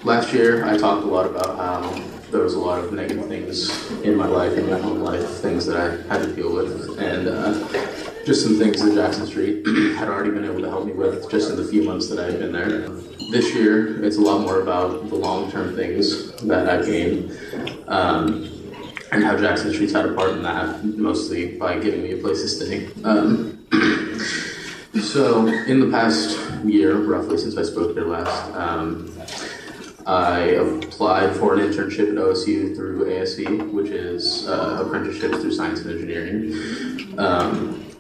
Last year, I talked a lot about how there was a lot of negative things in my life, in my home life, things that I had to deal with, and just some things that Jackson Street had already been able to help me with just in the few months that I had been there. This year, it's a lot more about the long-term things that I've gained, and how Jackson Street's had a part in that, mostly by giving me a place to stay. So, in the past year, roughly since I spoke here last, I applied for an internship at OSU through ASE, which is apprenticeships through science and engineering.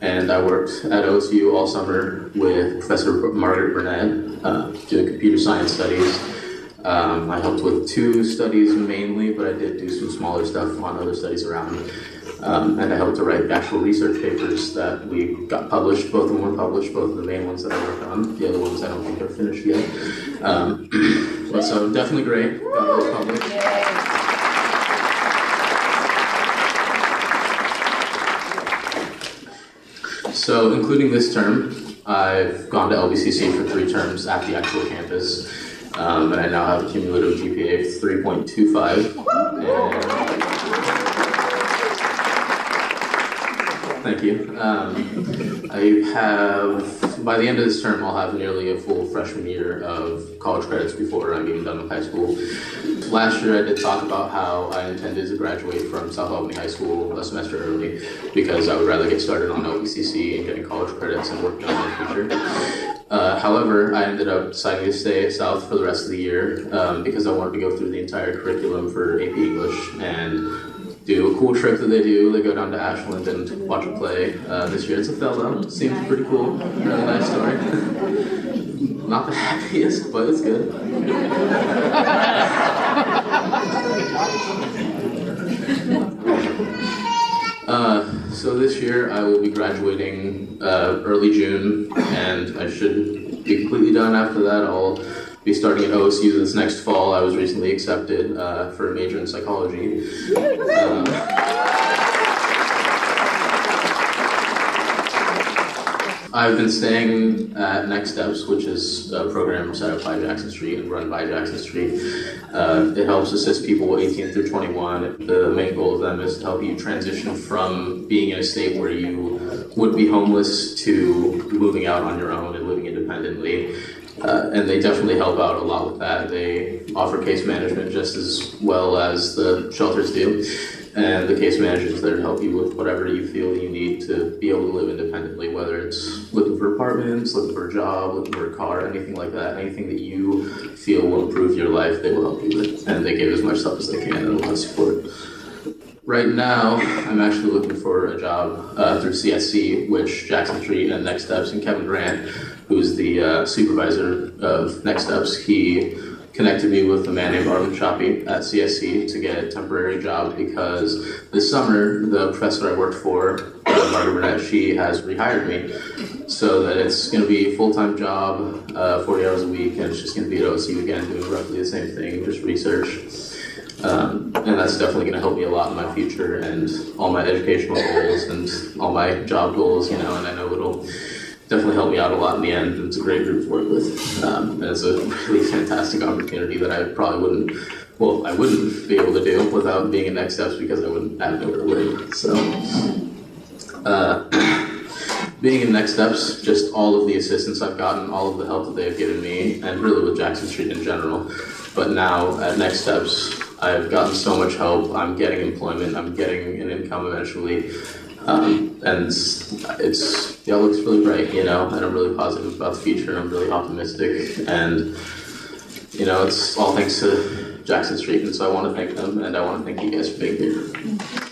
And I worked at OSU all summer with Professor Margaret Burnett, doing computer science studies. I helped with 2 studies mainly, but I did do some smaller stuff on other studies around. And I helped to write actual research papers that we got published. Both of them were published, both of the main ones that I worked on. The other ones I don't think are finished yet. So definitely great. Got those published. So including this term, I've gone to LBCC for 3 terms at the actual campus. And I now have a cumulative GPA of 3.25. Thank you. I have, by the end of this term, I'll have nearly a full freshman year of college credits before I'm even done with high school. Last year I did talk about how I intended to graduate from South Albany High School a semester early because I would rather get started on LBCC and getting college credits and working on my future. However, I ended up deciding to stay at South for the rest of the year because I wanted to go through the entire curriculum for AP English and do a cool trip that they do. They go down to Ashland and watch a play. This year it's Othello. Seems pretty cool. Really nice story. Not the happiest, but it's good. So this year I will be graduating early June, and I should be completely done after that. I'll be starting at OSU this next fall. I was recently accepted for a major in psychology. I've been staying at Next Steps, which is a program set up by Jackson Street and run by Jackson Street. It helps assist people 18 through 21. The main goal of them is to help you transition from being in a state where you would be homeless to moving out on your own and living independently. And they definitely help out a lot with that. They offer case management just as well as the shelters do. And the case managers there to help you with whatever you feel you need to be able to live independently, whether it's looking for apartments, looking for a job, looking for a car, anything like that. Anything that you feel will improve your life, they will help you with. And they give as much help as they can and a lot of support. Right now, I'm actually looking for a job through CSC, which Jackson Street and Next Steps and Kevin Grant, who's the supervisor of Next Steps, he connected me with a man named Arlen Shoppy at CSC to get a temporary job because this summer, the professor I worked for, Margaret Burnett, she has rehired me. So that it's going to be a full-time job, 40 hours a week, and it's just going to be at OSU again, doing roughly the same thing, just research. And that's definitely going to help me a lot in my future and all my educational goals and all my job goals, and I know it'll definitely helped me out a lot in the end. It's a great group to work with. And it's a really fantastic opportunity that I probably wouldn't be able to do without being in Next Steps because I wouldn't have nowhere to live. So, being in Next Steps, just all of the assistance I've gotten, all of the help that they've given me, and really with Jackson Street in general. But now at Next Steps, I've gotten so much help. I'm getting employment. I'm getting an income eventually. And it looks really bright, and I'm really positive about the future, and I'm really optimistic, and, it's all thanks to Jackson Street, and so I want to thank them, and I want to thank you guys for being here.